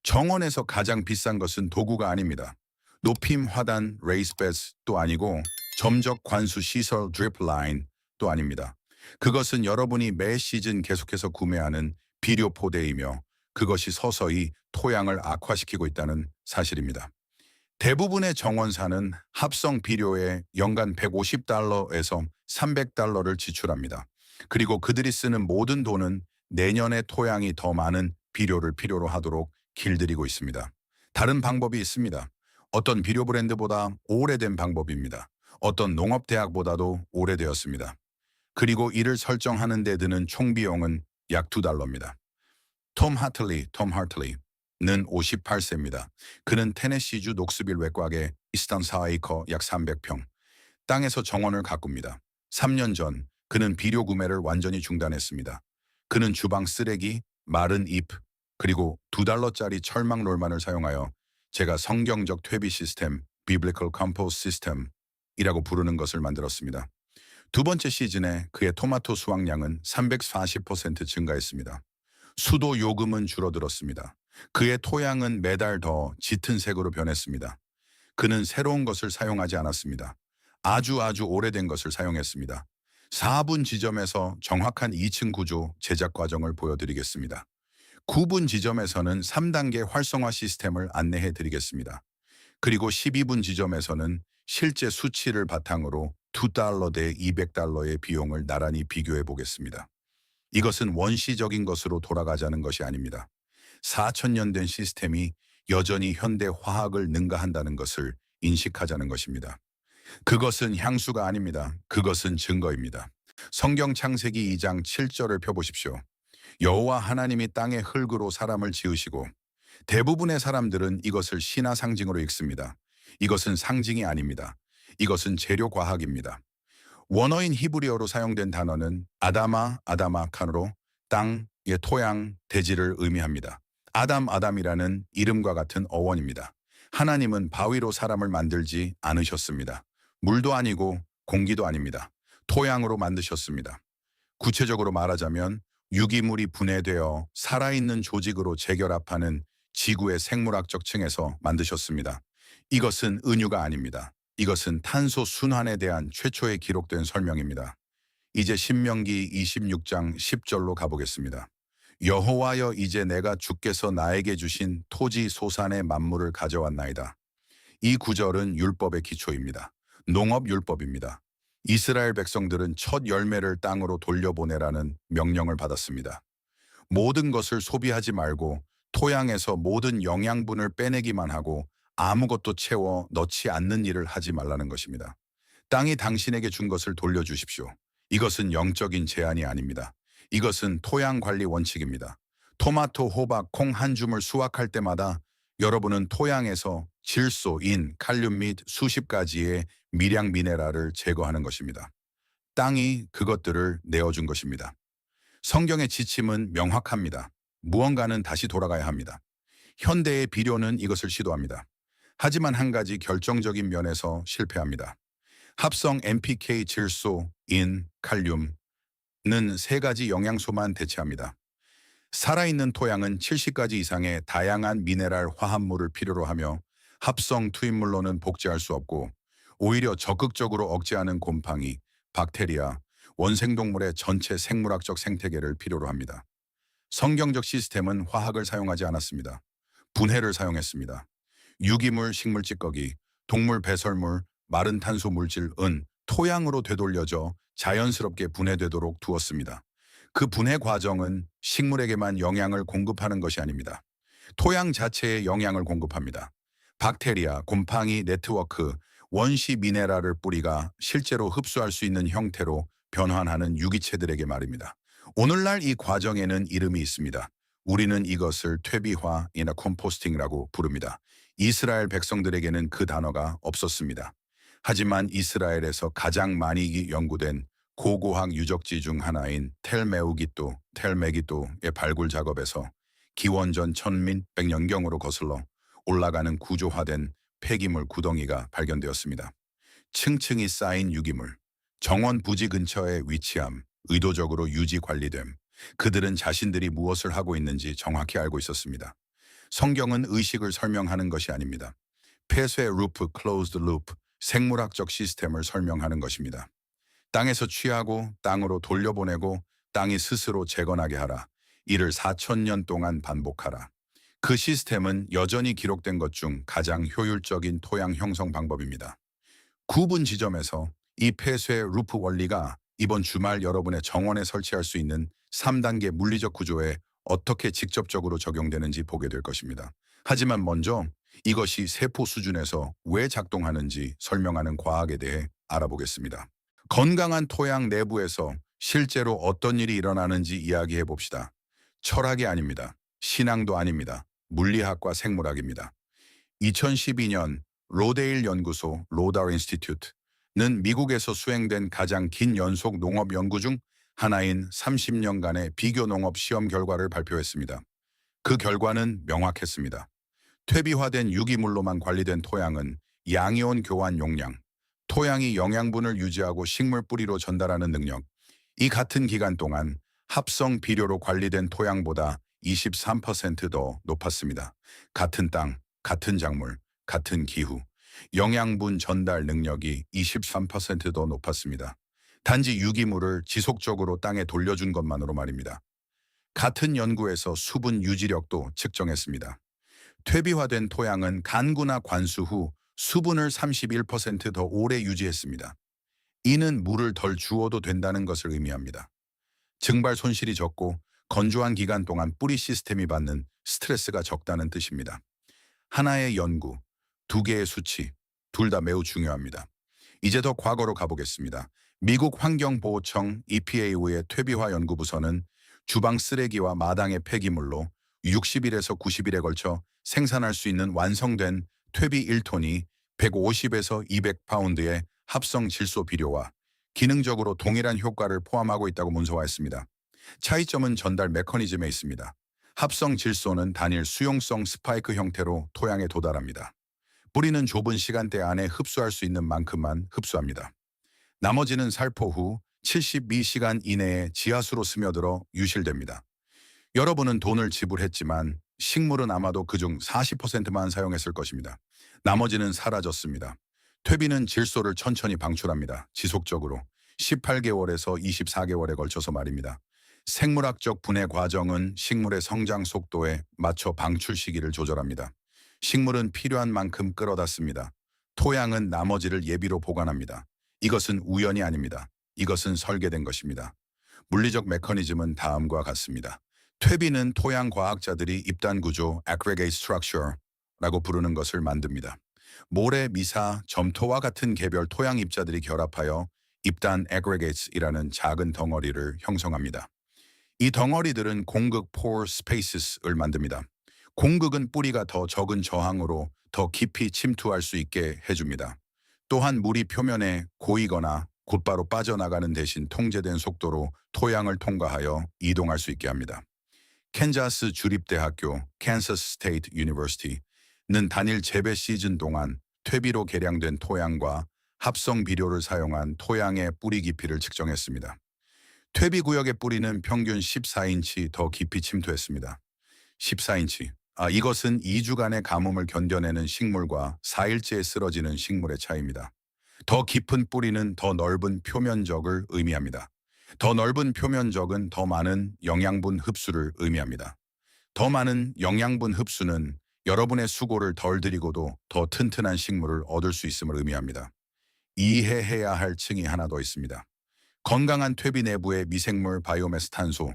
정원에서 가장 비싼 것은 도구가 아닙니다. 높임 화단 레이스베스도 아니고 점적 관수 시설 드립 라인도 아닙니다. 그것은 여러분이 매 시즌 계속해서 구매하는 비료 포대이며 그것이 서서히 토양을 악화시키고 있다는 사실입니다. 대부분의 정원사는 합성 비료에 연간 150달러에서 300달러를 지출합니다. 그리고 그들이 쓰는 모든 돈은 내년에 토양이 더 많은 비료를 필요로 하도록 길들이고 있습니다. 다른 방법이 있습니다. 어떤 비료 브랜드보다 오래된 방법입니다. 어떤 농업대학보다도 오래되었습니다. 그리고 이를 설정하는 데 드는 총 비용은 약 2달러입니다. 톰 하틀리는 58세입니다. 그는 테네시주 녹스빌 외곽의 이스턴 사이커 약 300평 땅에서 정원을 가꿉니다. 3년 전 그는 비료 구매를 완전히 중단했습니다. 그는 주방 쓰레기, 마른 잎, 그리고 2달러짜리 철망 롤만을 사용하여 제가 성경적 퇴비 시스템, Biblical Compost System이라고 부르는 것을 만들었습니다. 두 번째 시즌에 그의 토마토 수확량은 340% 증가했습니다. 수도 요금은 줄어들었습니다. 그의 토양은 매달 더 짙은 색으로 변했습니다. 그는 새로운 것을 사용하지 않았습니다. 아주 오래된 것을 사용했습니다. 4분 지점에서 정확한 2층 구조 제작 과정을 보여드리겠습니다. 9분 지점에서는 3단계 활성화 시스템을 안내해 드리겠습니다. 그리고 12분 지점에서는 실제 수치를 바탕으로 2달러 대 200달러의 비용을 나란히 비교해 보겠습니다. 이것은 원시적인 것으로 돌아가자는 것이 아닙니다. 4천년 된 시스템이 여전히 현대 화학을 능가한다는 것을 인식하자는 것입니다. 그것은 향수가 아닙니다. 그것은 증거입니다. 성경 창세기 2장 7절을 펴보십시오. 여호와 하나님이 땅의 흙으로 사람을 지으시고 대부분의 사람들은 이것을 신화 상징으로 읽습니다. 이것은 상징이 아닙니다. 이것은 재료 과학입니다. 원어인 히브리어로 사용된 단어는 아담아칸으로 땅의 토양, 대지를 의미합니다. 아담이라는 이름과 같은 어원입니다. 하나님은 바위로 사람을 만들지 않으셨습니다. 물도 아니고 공기도 아닙니다. 토양으로 만드셨습니다. 구체적으로 말하자면 유기물이 분해되어 살아있는 조직으로 재결합하는 지구의 생물학적 층에서 만드셨습니다. 이것은 은유가 아닙니다. 이것은 탄소 순환에 대한 최초의 기록된 설명입니다. 이제 신명기 26장 10절로 가보겠습니다. 여호와여 이제 내가 주께서 나에게 주신 토지 소산의 만물을 가져왔나이다. 이 구절은 율법의 기초입니다. 농업 율법입니다. 이스라엘 백성들은 첫 열매를 땅으로 돌려보내라는 명령을 받았습니다. 모든 것을 소비하지 말고 토양에서 모든 영양분을 빼내기만 하고 아무것도 채워 넣지 않는 일을 하지 말라는 것입니다. 땅이 당신에게 준 것을 돌려주십시오. 이것은 영적인 제한이 아닙니다. 이것은 토양 관리 원칙입니다. 토마토, 호박, 콩 한 줌을 수확할 때마다 여러분은 토양에서 질소, 인, 칼륨 및 수십 가지의 미량 미네랄을 제거하는 것입니다. 땅이 그것들을 내어준 것입니다. 성경의 지침은 명확합니다. 무언가는 다시 돌아가야 합니다. 현대의 비료는 이것을 시도합니다. 하지만 한 가지 결정적인 면에서 실패합니다. 합성 NPK, 질소, 인, 칼륨은 세 가지 영양소만 대체합니다. 살아있는 토양은 70가지 이상의 다양한 미네랄 화합물을 필요로 하며 합성 투입물로는 복제할 수 없고 오히려 적극적으로 억제하는 곰팡이, 박테리아, 원생동물의 전체 생물학적 생태계를 필요로 합니다. 성경적 시스템은 화학을 사용하지 않았습니다. 분해를 사용했습니다. 유기물, 식물 찌꺼기, 동물 배설물, 마른 탄소 물질은 토양으로 되돌려져 자연스럽게 분해되도록 두었습니다. 그 분해 과정은 식물에게만 영양을 공급하는 것이 아닙니다. 토양 자체에 영양을 공급합니다. 박테리아, 곰팡이 네트워크, 원시 미네랄을 뿌리가 실제로 흡수할 수 있는 형태로 변환하는 유기체들에게 말입니다. 오늘날 이 과정에는 이름이 있습니다. 우리는 이것을 퇴비화이나 컴포스팅이라고 부릅니다. 이스라엘 백성들에게는 그 단어가 없었습니다. 하지만 이스라엘에서 가장 많이 연구된 고고학 유적지 중 하나인 텔메기또의 발굴 작업에서 기원전 1100년경으로 거슬러 올라가는 구조화된 폐기물 구덩이가 발견되었습니다. 층층이 쌓인 유기물, 정원 부지 근처에 위치함, 의도적으로 유지 관리됨, 그들은 자신들이 무엇을 하고 있는지 정확히 알고 있었습니다. 성경은 의식을 설명하는 것이 아닙니다. 폐쇄 루프, 클로즈드 루프, 생물학적 시스템을 설명하는 것입니다. 땅에서 취하고 땅으로 돌려보내고 땅이 스스로 재건하게 하라. 이를 4,000년 동안 반복하라. 그 시스템은 여전히 기록된 것 중 가장 효율적인 토양 형성 방법입니다. 구분 지점에서 이 폐쇄 루프 원리가 이번 주말 여러분의 정원에 설치할 수 있는 3단계 물리적 구조에 어떻게 직접적으로 적용되는지 보게 될 것입니다. 하지만 먼저 이것이 세포 수준에서 왜 작동하는지 설명하는 과학에 대해 알아보겠습니다. 건강한 토양 내부에서 실제로 어떤 일이 일어나는지 이야기해 봅시다. 철학이 아닙니다. 신앙도 아닙니다. 물리학과 생물학입니다. 2012년 로데일 연구소 로달 인스티튜트는 미국에서 수행된 가장 긴 연속 농업 연구 중 하나인 30년간의 비교 농업 시험 결과를 발표했습니다. 그 결과는 명확했습니다. 퇴비화된 유기물로만 관리된 토양은 양이온 교환 용량, 토양이 영양분을 유지하고 식물 뿌리로 전달하는 능력, 이 같은 기간 동안 합성 비료로 관리된 토양보다 23%더 높았습니다. 같은 땅, 같은 작물, 같은 기후, 영양분 전달 능력이 23%더 높았습니다. 단지 유기물을 지속적으로 땅에 돌려준 것만으로 말입니다. 같은 연구에서 수분 유지력도 측정했습니다. 퇴비화된 토양은 간구나 관수 후 수분을 31%더 오래 유지했습니다. 이는 물을 덜 주어도 된다는 것을 의미합니다. 증발 손실이 적고 건조한 기간 동안 뿌리 시스템이 받는 스트레스가 적다는 뜻입니다. 하나의 연구, 두 개의 수치, 둘 다 매우 중요합니다. 이제 더 과거로 가보겠습니다. 미국 환경보호청 EPA의 퇴비화 연구부서는 주방 쓰레기와 마당의 폐기물로 60일에서 90일에 걸쳐 생산할 수 있는 완성된 퇴비 1톤이 150에서 200파운드의 합성 질소 비료와 기능적으로 동일한 효과를 포함하고 있다고 문서화했습니다. 차이점은 전달 메커니즘에 있습니다. 합성 질소는 단일 수용성 스파이크 형태로 토양에 도달합니다. 뿌리는 좁은 시간대 안에 흡수할 수 있는 만큼만 흡수합니다. 나머지는 살포 후 72시간 이내에 지하수로 스며들어 유실됩니다. 여러분은 돈을 지불했지만 식물은 아마도 그중 40%만 사용했을 것입니다. 나머지는 사라졌습니다. 퇴비는 질소를 천천히 방출합니다. 지속적으로 18개월에서 24개월에 걸쳐서 말입니다. 생물학적 분해 과정은 식물의 성장 속도에 맞춰 방출 시기를 조절합니다. 식물은 필요한 만큼 끌어다 씁니다. 토양은 나머지를 예비로 보관합니다. 이것은 우연이 아닙니다. 이것은 설계된 것입니다. 물리적 메커니즘은 다음과 같습니다. 퇴비는 토양 과학자들이 입단 구조 aggregate structure라고 부르는 것을 만듭니다. 모래, 미사, 점토와 같은 개별 토양 입자들이 결합하여 입단 aggregates이라는 작은 덩어리를 형성합니다. 이 덩어리들은 공극 pore spaces을 만듭니다. 공극은 뿌리가 더 적은 저항으로 더 깊이 침투할 수 있게 해줍니다. 또한 물이 표면에 고이거나 곧바로 빠져나가는 대신 통제된 속도로 토양을 통과하여 이동할 수 있게 합니다. 캔자스 주립대학교 캔서스 스테이트 유니버시티는 단일 재배 시즌 동안 퇴비로 개량된 토양과 합성 비료를 사용한 토양의 뿌리 깊이를 측정했습니다. 퇴비 구역의 뿌리는 평균 14인치 더 깊이 침투했습니다. 14인치. 이것은 2주간의 가뭄을 견뎌내는 식물과 4일째에 쓰러지는 식물의 차이입니다. 더 깊은 뿌리는 더 넓은 표면적을 의미합니다. 더 넓은 표면적은 더 많은 영양분 흡수를 의미합니다. 더 많은 영양분 흡수는 여러분의 수고를 덜 들이고도 더 튼튼한 식물을 얻을 수 있음을 의미합니다. 이해해야 할 층이 하나 더 있습니다. 건강한 퇴비 내부의 미생물 바이오매스 탄소,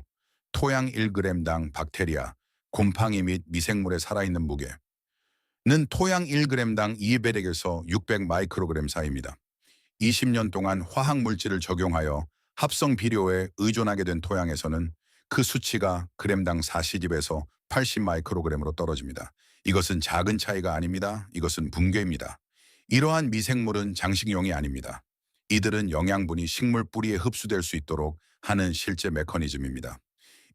토양 1g당 박테리아, 곰팡이 및 미생물의 살아있는 무게는 토양 1g당 200에서 600 마이크로그램 사이입니다. 20년 동안 화학 물질을 적용하여 합성 비료에 의존하게 된 토양에서는 그 수치가 그램당 40에서 80 마이크로그램으로 떨어집니다. 이것은 작은 차이가 아닙니다. 이것은 붕괴입니다. 이러한 미생물은 장식용이 아닙니다. 이들은 영양분이 식물 뿌리에 흡수될 수 있도록 하는 실제 메커니즘입니다.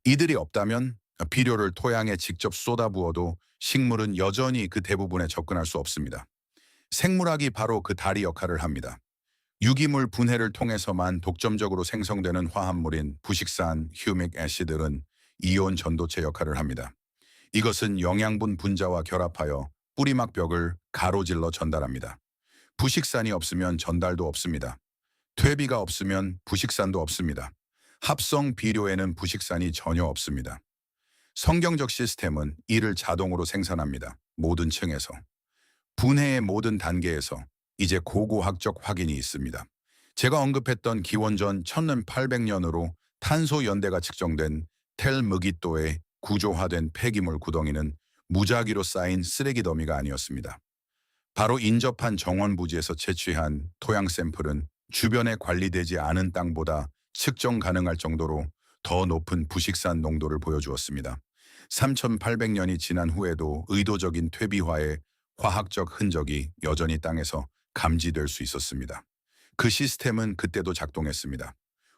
이들이 없다면 비료를 토양에 직접 쏟아부어도 식물은 여전히 그 대부분에 접근할 수 없습니다. 생물학이 바로 그 다리 역할을 합니다. 유기물 분해를 통해서만 독점적으로 생성되는 화합물인 부식산, 휴믹 애시드는 이온 전도체 역할을 합니다. 이것은 영양분 분자와 결합하여 뿌리막벽을 가로질러 전달합니다. 부식산이 없으면 전달도 없습니다. 퇴비가 없으면 부식산도 없습니다. 합성 비료에는 부식산이 전혀 없습니다. 성경적 시스템은 이를 자동으로 생산합니다. 모든 층에서. 분해의 모든 단계에서 이제 고고학적 확인이 있습니다. 제가 언급했던 기원전 1800년으로 탄소 연대가 측정된 텔무기또의 구조화된 폐기물 구덩이는 무작위로 쌓인 쓰레기 더미가 아니었습니다. 바로 인접한 정원 부지에서 채취한 토양 샘플은 주변에 관리되지 않은 땅보다 측정 가능할 정도로 더 높은 부식산 농도를 보여주었습니다. 3800년이 지난 후에도 의도적인 퇴비화의 화학적 흔적이 여전히 땅에서 감지될 수 있었습니다. 그 시스템은 그때도 작동했습니다.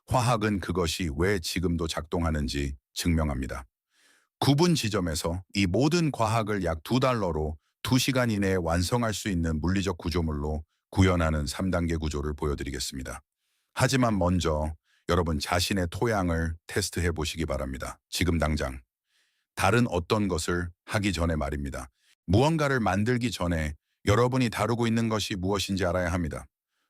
화학은 그것이 왜 지금도 작동하는지 증명합니다. 구분 지점에서 이 모든 과학을 약 $2로 2시간 이내에 완성할 수 있는 물리적 구조물로 구현하는 3단계 구조를 보여드리겠습니다. 하지만 먼저 여러분 자신의 토양을 테스트해 보시기 바랍니다. 지금 당장. 다른 어떤 것을 하기 전에 말입니다. 무언가를 만들기 전에 여러분이 다루고 있는 것이 무엇인지 알아야 합니다.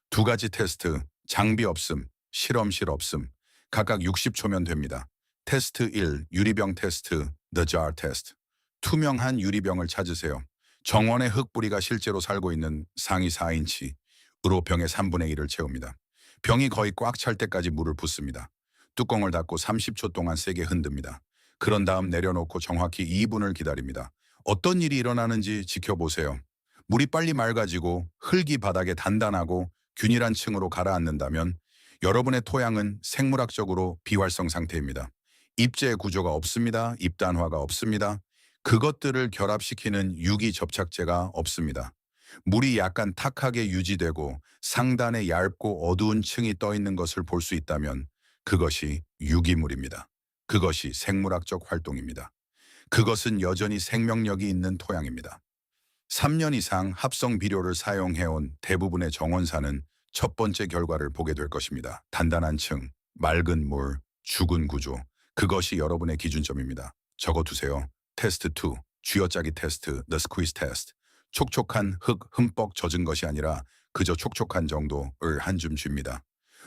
두 가지 테스트, 장비 없음, 실험실 없음, 각각 60초면 됩니다. 테스트 1, 유리병 테스트, The Jar Test. 투명한 유리병을 찾으세요. 정원의 흙뿌리가 실제로 살고 있는 상위 4인치으로 병의 3분의 1을 채웁니다. 병이 거의 꽉 찰 때까지 물을 붓습니다. 뚜껑을 닫고 30초 동안 세게 흔듭니다. 그런 다음 내려놓고 정확히 2분을 기다립니다. 어떤 일이 일어나는지 지켜보세요. 물이 빨리 맑아지고 흙이 바닥에 단단하고 균일한 층으로 가라앉는다면 여러분의 토양은 생물학적으로 비활성 상태입니다. 입재 구조가 없습니다. 입단화가 없습니다. 그것들을 결합시키는 유기 접착제가 없습니다. 물이 약간 탁하게 유지되고 상단에 얇고 어두운 층이 떠 있는 것을 볼 수 있다면 그것이 유기물입니다. 그것이 생물학적 활동입니다. 그것은 여전히 생명력이 있는 토양입니다. 3년 이상 합성 비료를 사용해온 대부분의 정원사는 첫 번째 결과를 보게 될 것입니다. 단단한 층, 맑은 물, 죽은 구조. 그것이 여러분의 기준점입니다. 적어두세요. 테스트 2, 쥐어짜기 테스트, The Squeeze Test. 촉촉한 흙 흠뻑 젖은 것이 아니라 그저 촉촉한 정도를 한 줌 줍니다.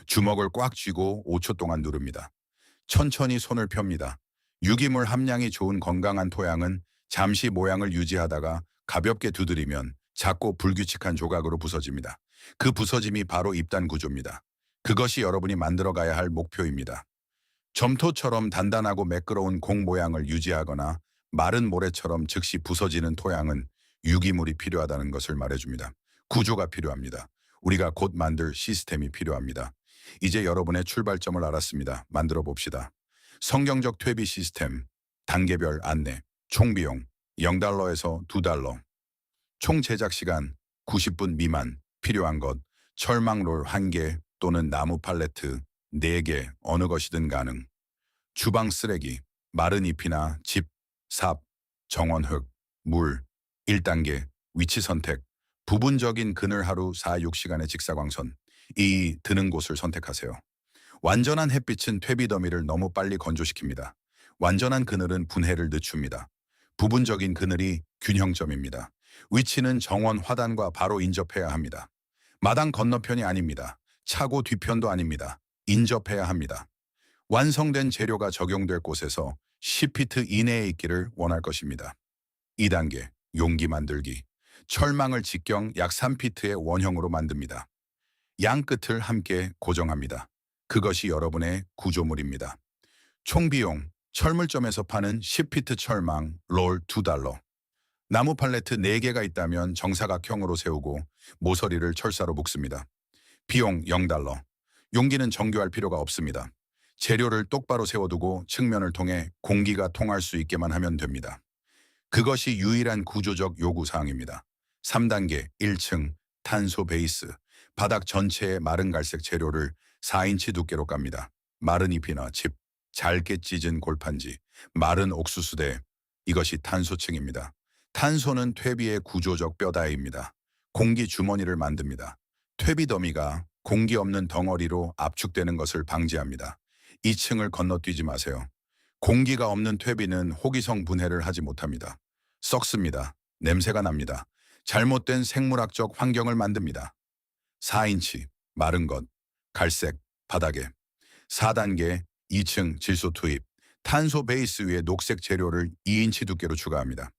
주먹을 꽉 쥐고 5초 동안 누릅니다. 천천히 손을 펴니다. 유기물 함량이 좋은 건강한 토양은 잠시 모양을 유지하다가 가볍게 두드리면 작고 불규칙한 조각으로 부서집니다. 그 부서짐이 바로 입단 구조입니다. 그것이 여러분이 만들어가야 할 목표입니다. 점토처럼 단단하고 매끄러운 공 모양을 유지하거나 마른 모래처럼 즉시 부서지는 토양은 유기물이 필요하다는 것을 말해줍니다. 구조가 필요합니다. 우리가 곧 만들 시스템이 필요합니다. 이제 여러분의 출발점을 알았습니다. 만들어 봅시다. 성경적 퇴비 시스템, 단계별 안내, 총 비용 $0에서 $2, 총 제작 시간 90분 미만, 필요한 것, 철망롤 1개 또는 나무 팔레트 4개, 어느 것이든 가능. 주방 쓰레기, 마른 잎이나 집, 삽, 정원 흙, 물, 1단계, 위치 선택, 부분적인 그늘 하루 4-6시간의 직사광선, 이 드는 곳을 선택하세요. 완전한 햇빛은 퇴비 더미를 너무 빨리 건조시킵니다. 완전한 그늘은 분해를 늦춥니다. 부분적인 그늘이 균형점입니다. 위치는 정원 화단과 바로 인접해야 합니다. 마당 건너편이 아닙니다. 차고 뒤편도 아닙니다. 인접해야 합니다. 완성된 재료가 적용될 곳에서 10피트 이내에 있기를 원할 것입니다. 2단계, 용기 만들기. 철망을 직경 약 3피트의 원형으로 만듭니다. 양 끝을 함께 고정합니다. 그것이 여러분의 구조물입니다. 총 비용, 철물점에서 파는 10피트 철망, 롤 $2. 나무 팔레트 4개가 있다면 정사각형으로 세우고 모서리를 철사로 묶습니다. 비용 $0. 용기는 정교할 필요가 없습니다. 재료를 똑바로 세워두고 측면을 통해 공기가 통할 수 있게만 하면 됩니다. 그것이 유일한 구조적 요구사항입니다. 3단계 1층 탄소 베이스. 바닥 전체에 마른 갈색 재료를 4인치 두께로 깝니다. 마른 잎이나 칩, 잘게 찢은 골판지, 마른 옥수수대. 이것이 탄소층입니다. 탄소는 퇴비의 구조적 뼈다입니다. 공기 주머니를 만듭니다. 퇴비 더미가 공기 없는 덩어리로 압축되는 것을 방지합니다. 2층을 건너뛰지 마세요. 공기가 없는 퇴비는 호기성 분해를 하지 못합니다. 썩습니다. 냄새가 납니다. 잘못된 생물학적 환경을 만듭니다. 4인치, 마른 것, 갈색, 바닥에. 4단계, 2층 질소 투입. 탄소 베이스 위에 녹색 재료를 2인치 두께로 추가합니다.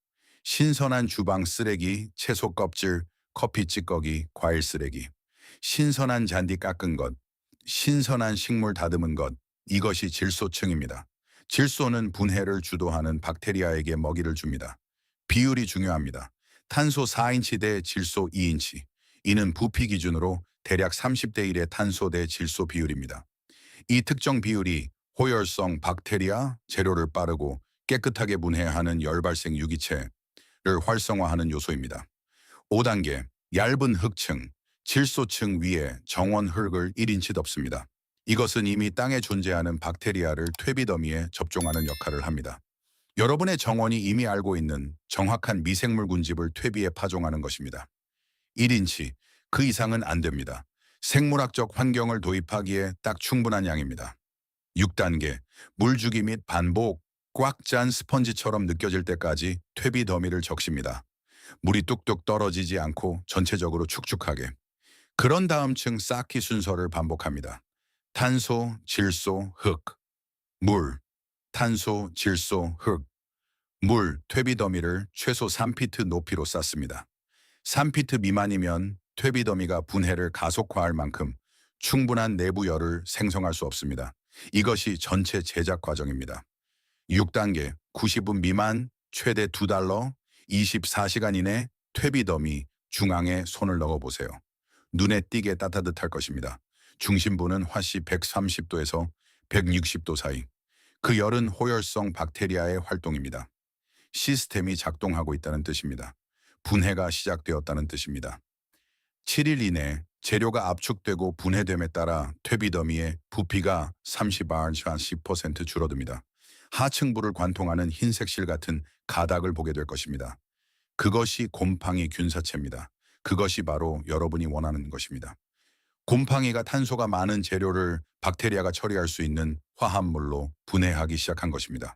신선한 주방 쓰레기, 채소 껍질, 커피 찌꺼기, 과일 쓰레기. 신선한 잔디 깎은 것, 신선한 식물 다듬은 것. 이것이 질소층입니다. 질소는 분해를 주도하는 박테리아에게 먹이를 줍니다. 비율이 중요합니다. 탄소 4인치 대 질소 2인치. 이는 부피 기준으로 대략 30대 1의 탄소 대 질소 비율입니다. 이 특정 비율이 호열성 박테리아 재료를 빠르고 깨끗하게 분해하는 열발생 유기체를 활성화하는 요소입니다. 5단계, 얇은 흙층, 질소층 위에 정원 흙을 1인치 덮습니다. 이것은 이미 땅에 존재하는 박테리아를 퇴비 더미에 접종하는 역할을 합니다. 여러분의 정원이 이미 알고 있는 정확한 미생물 군집을 퇴비에 파종하는 것입니다. 1인치, 그 이상은 안 됩니다. 생물학적 환경을 도입하기에 딱 충분한 양입니다. 6단계, 물주기 및 반복, 꽉 짠 스펀지처럼 느껴질 때까지 퇴비 더미를 적십니다. 물이 뚝뚝 떨어지지 않고 전체적으로 축축하게. 그런 다음층 쌓기 순서를 반복합니다. 탄소, 질소, 흙, 물, 탄소, 질소, 흙, 물, 퇴비 더미를 최소 3피트 높이로 쌓습니다. 3피트 미만이면 퇴비 더미가 분해를 가속화할 만큼 충분한 내부 열을 생성할 수 없습니다. 이것이 전체 제작 과정입니다. 6단계, 90분 미만, 최대 $2, 24시간 이내 퇴비 더미 중앙에 손을 넣어보세요. 눈에 띄게 따뜻할 것입니다. 중심부는 화씨 130도에서 160도 사이. 그 열은 호열성 박테리아의 활동입니다. 시스템이 작동하고 있다는 뜻입니다. 분해가 시작되었다는 뜻입니다. 7일 이내 재료가 압축되고 분해됨에 따라 퇴비 더미의 부피가 30% 줄어듭니다. 하층부를 관통하는 흰색 실 같은 가닥을 보게 될 것입니다. 그것이 곰팡이 균사체입니다. 그것이 바로 여러분이 원하는 것입니다. 곰팡이가 탄소가 많은 재료를 박테리아가 처리할 수 있는 화합물로 분해하기 시작한 것입니다.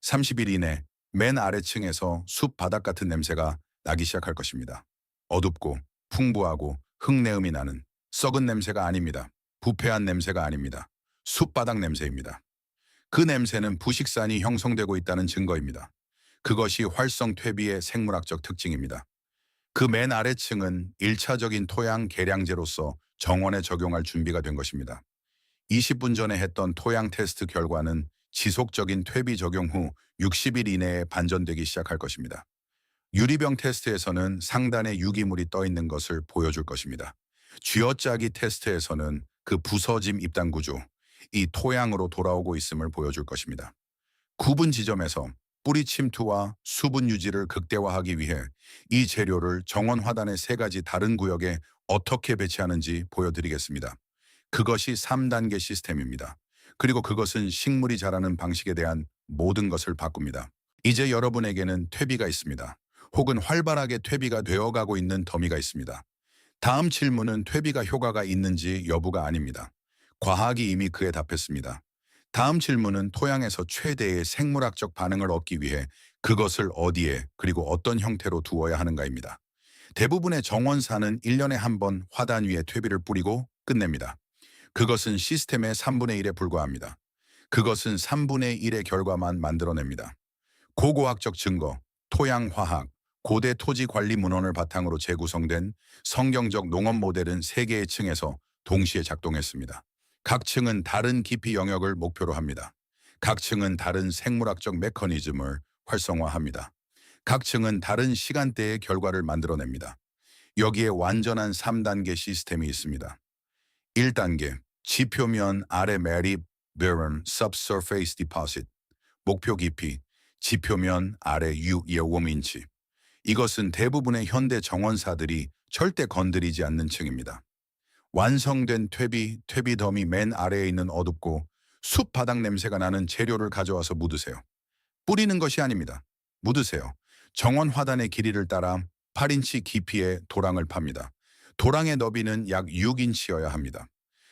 30일 이내 맨 아래층에서 숲 바닥 같은 냄새가 나기 시작할 것입니다. 어둡고 풍부하고 흙내음이 나는 썩은 냄새가 아닙니다. 부패한 냄새가 아닙니다. 숲바닥 냄새입니다. 그 냄새는 부식산이 형성되고 있다는 증거입니다. 그것이 활성 퇴비의 생물학적 특징입니다. 그 맨 아래층은 1차적인 토양 계량제로서 정원에 적용할 준비가 된 것입니다. 20분 전에 했던 토양 테스트 결과는 지속적인 퇴비 적용 후 60일 이내에 반전되기 시작할 것입니다. 유리병 테스트에서는 상단에 유기물이 떠 있는 것을 보여줄 것입니다. 쥐어짜기 테스트에서는 그 부서짐 입단 구조, 이 토양으로 돌아오고 있음을 보여줄 것입니다. 구분 지점에서 뿌리 침투와 수분 유지를 극대화하기 위해 이 재료를 정원 화단의 3가지 다른 구역에 어떻게 배치하는지 보여드리겠습니다. 그것이 3단계 시스템입니다. 그리고 그것은 식물이 자라는 방식에 대한 모든 것을 바꿉니다. 이제 여러분에게는 퇴비가 있습니다. 혹은 활발하게 퇴비가 되어가고 있는 더미가 있습니다. 다음 질문은 퇴비가 효과가 있는지 여부가 아닙니다. 과학이 이미 그에 답했습니다. 다음 질문은 토양에서 최대의 생물학적 반응을 얻기 위해 그것을 어디에 그리고 어떤 형태로 두어야 하는가입니다. 대부분의 정원사는 1년에 한 번 화단 위에 퇴비를 뿌리고 끝냅니다. 그것은 시스템의 3분의 1에 불과합니다. 그것은 3분의 1의 결과만 만들어냅니다. 고고학적 증거, 토양화학, 고대 토지 관리 문헌을 바탕으로 재구성된 성경적 농업 모델은 3개의 층에서 동시에 작동했습니다. 각 층은 다른 깊이 영역을 목표로 합니다. 각 층은 다른 생물학적 메커니즘을 활성화합니다. 각 층은 다른 시간대의 결과를 만들어냅니다. 여기에 완전한 3단계 시스템이 있습니다. 1단계, 지표면 아래 매립, barren, subsurface deposit, 목표 깊이, 지표면 아래 6.25인치. 이것은 대부분의 현대 정원사들이 절대 건드리지 않는 층입니다. 완성된 퇴비 더미 맨 아래에 있는 어둡고 숲 바닥 냄새가 나는 재료를 가져와서 묻으세요. 뿌리는 것이 아닙니다. 묻으세요. 정원 화단의 길이를 따라 8인치 깊이의 도랑을 팝니다. 도랑의 너비는 약 6인치여야 합니다.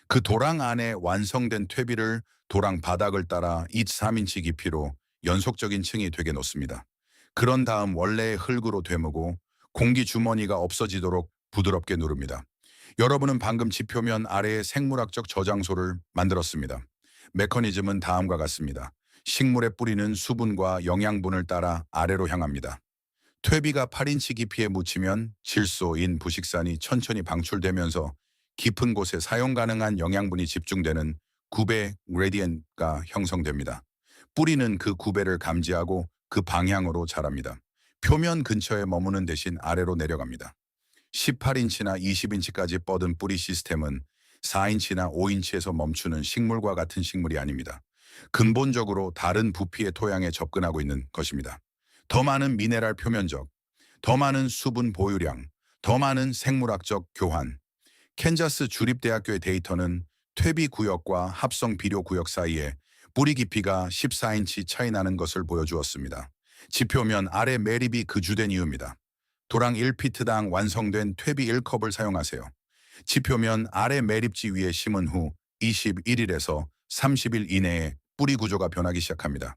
그 도랑 안에 완성된 퇴비를 도랑 바닥을 따라 2-3인치 깊이로 연속적인 층이 되게 놓습니다. 그런 다음 원래의 흙으로 되무고 공기 주머니가 없어지도록 부드럽게 누릅니다. 여러분은 방금 지표면 아래에 생물학적 저장소를 만들었습니다. 메커니즘은 다음과 같습니다. 식물의 뿌리는 수분과 영양분을 따라 아래로 향합니다. 퇴비가 8인치 깊이에 묻히면 질소인 부식산이 천천히 방출되면서 깊은 곳에 사용 가능한 영양분이 집중되는 구배 그레디언트가 형성됩니다. 뿌리는 그 구배를 감지하고 그 방향으로 자랍니다. 표면 근처에 머무는 대신 아래로 내려갑니다. 18인치나 20인치까지 뻗은 뿌리 시스템은 4인치나 5인치에서 멈추는 식물과 같은 식물이 아닙니다. 근본적으로 다른 부피의 토양에 접근하고 있는 것입니다. 더 많은 미네랄 표면적, 더 많은 수분 보유량, 더 많은 생물학적 교환. 캔자스 주립대학교의 데이터는 퇴비 구역과 합성 비료 구역 사이에 뿌리 깊이가 14인치 차이 나는 것을 보여주었습니다. 지표면 아래 매립이 그 주된 이유입니다. 도랑 1피트당 완성된 퇴비 1컵을 사용하세요. 지표면 아래 매립지 위에 심은 후 21일에서 30일 이내에 뿌리 구조가 변하기 시작합니다.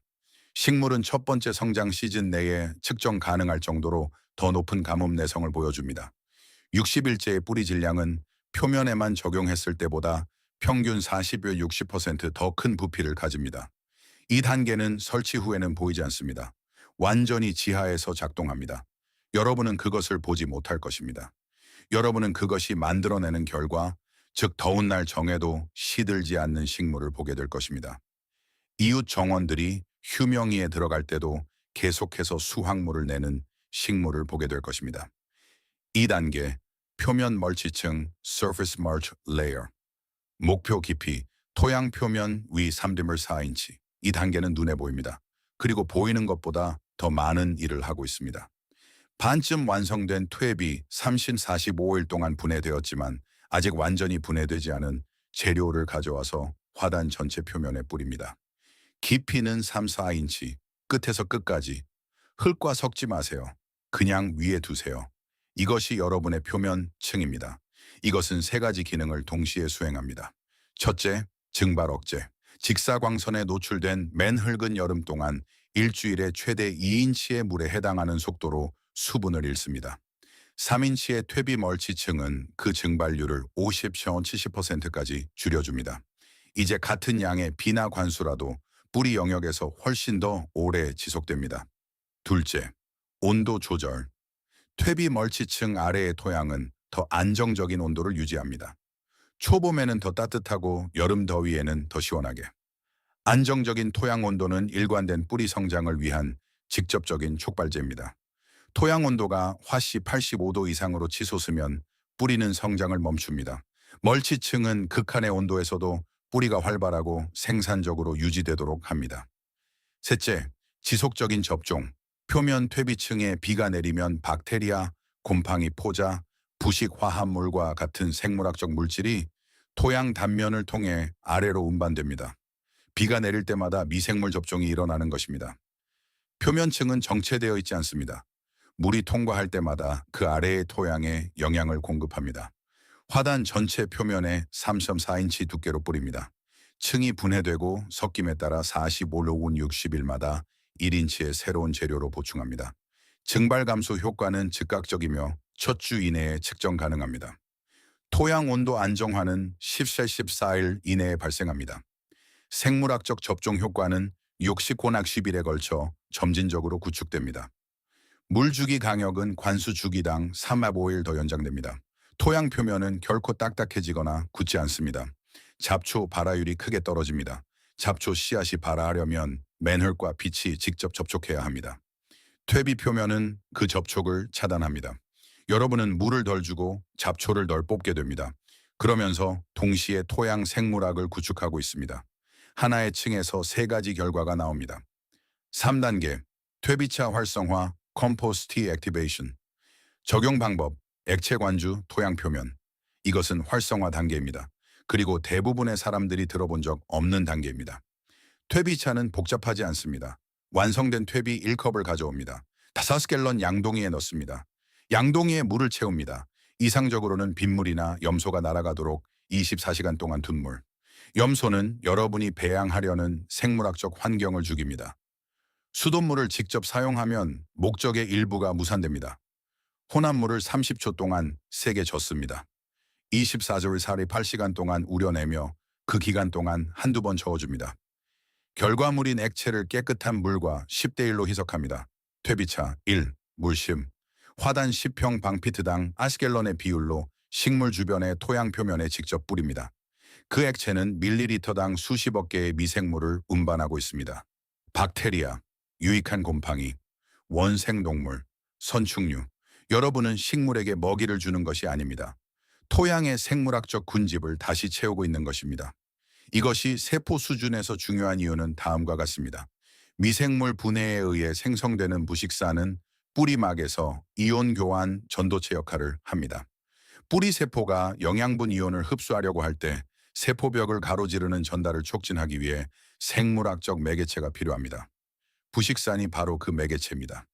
식물은 첫 번째 성장 시즌 내에 측정 가능할 정도로 더 높은 가뭄 내성을 보여줍니다. 60일째의 뿌리 질량은 표면에만 적용했을 때보다 평균 40여 60%더 큰 부피를 가집니다. 이 단계는 설치 후에는 보이지 않습니다. 완전히 지하에서 작동합니다. 여러분은 그것을 보지 못할 것입니다. 여러분은 그것이 만들어내는 결과, 즉 더운 날 정에도 시들지 않는 식물을 보게 될 것입니다. 이웃 정원들이 휴명이에 들어갈 때도 계속해서 수확물을 내는 식물을 보게 될 것입니다. 2단계, 표면 멀치층 Surface Mulch Layer. 목표 깊이, 토양 표면 위 3림을 4인치. 이 단계는 눈에 보입니다. 그리고 보이는 것보다 더 많은 일을 하고 있습니다. 반쯤 완성된 퇴비 30-45일 동안 분해되었지만 아직 완전히 분해되지 않은 재료를 가져와서 화단 전체 표면에 뿌립니다. 깊이는 3-4인치, 끝에서 끝까지. 흙과 섞지 마세요. 그냥 위에 두세요. 이것이 여러분의 표면층입니다. 이것은 3가지 기능을 동시에 수행합니다. 첫째, 증발 억제. 직사광선에 노출된 맨 흙은 여름 동안 일주일에 최대 2인치의 물에 해당하는 속도로 수분을 잃습니다. 3인치의 퇴비 멀치층은 그 증발률을 50-70%까지 줄여줍니다. 이제 같은 양의 비나 관수라도 뿌리 영역에서 훨씬 더 오래 지속됩니다. 둘째, 온도 조절. 퇴비 멀치층 아래의 토양은 더 안정적인 온도를 유지합니다. 초봄에는 더 따뜻하고 여름 더위에는 더 시원하게. 안정적인 토양 온도는 일관된 뿌리 성장을 위한 직접적인 촉발제입니다. 토양 온도가 화씨 85도 이상으로 치솟으면 뿌리는 성장을 멈춥니다. 멀치층은 극한의 온도에서도 뿌리가 활발하고 생산적으로 유지되도록 합니다. 셋째, 지속적인 접종. 표면 퇴비층에 비가 내리면 박테리아, 곰팡이 포자, 부식 화합물과 같은 생물학적 물질이 토양 단면을 통해 아래로 운반됩니다. 비가 내릴 때마다 미생물 접종이 일어나는 것입니다. 표면층은 정체되어 있지 않습니다. 물이 통과할 때마다 그 아래의 토양에 영양을 공급합니다. 화단 전체 표면에 3.4인치 두께로 뿌립니다. 층이 분해되고 섞임에 따라 45로 60일마다 1인치의 새로운 재료로 보충합니다. 증발 감소 효과는 즉각적이며 첫 주 이내에 측정 가능합니다. 토양 온도 안정화는 10-14일 이내에 발생합니다. 생물학적 접종 효과는 60-10일에 걸쳐 점진적으로 구축됩니다. 물주기 강역은 관수 주기당 3-5일 더 연장됩니다. 토양 표면은 결코 딱딱해지거나 굳지 않습니다. 잡초 발화율이 크게 떨어집니다. 잡초 씨앗이 발화하려면 맨흙과 빛이 직접 접촉해야 합니다. 퇴비 표면은 그 접촉을 차단합니다. 여러분은 물을 덜 주고 잡초를 덜 뽑게 됩니다. 그러면서 동시에 토양 생물학을 구축하고 있습니다. 하나의 층에서 3가지 결과가 나옵니다. 3단계, 퇴비차 활성화, 컴포스트 액티베이션. 적용 방법, 액체 관주, 토양 표면. 이것은 활성화 단계입니다. 그리고 대부분의 사람들이 들어본 적 없는 단계입니다. 퇴비차는 복잡하지 않습니다. 완성된 퇴비 1컵을 가져옵니다. 5갤런 양동이에 넣습니다. 양동이에 물을 채웁니다. 이상적으로는 빗물이나 염소가 날아가도록 24시간 동안 둔 물. 염소는 여러분이 배양하려는 생물학적 환경을 죽입니다. 수돗물을 직접 사용하면 목적의 일부가 무산됩니다. 혼합물을 30초 동안 세게 젓습니다. 24절 살이 8시간 동안 우려내며 그 기간 동안 한두 번 저어줍니다. 결과물인 액체를 깨끗한 물과 10대 1로 희석합니다. 퇴비차 1, 물심, 화단 10평 방피트당 아스갤런의 비율로 식물 주변의 토양 표면에 직접 뿌립니다. 그 액체는 밀리리터당 수십억 개의 미생물을 운반하고 있습니다. 박테리아, 유익한 곰팡이, 원생동물, 선충류. 여러분은 식물에게 먹이를 주는 것이 아닙니다. 토양의 생물학적 군집을 다시 채우고 있는 것입니다. 이것이 세포 수준에서 중요한 이유는 다음과 같습니다. 미생물 분해에 의해 생성되는 부식산은 뿌리막에서 이온 교환 전도체 역할을 합니다. 뿌리 세포가 영양분 이온을 흡수하려고 할 때 세포벽을 가로지르는 전달을 촉진하기 위해 생물학적 매개체가 필요합니다. 부식산이 바로 그 매개체입니다.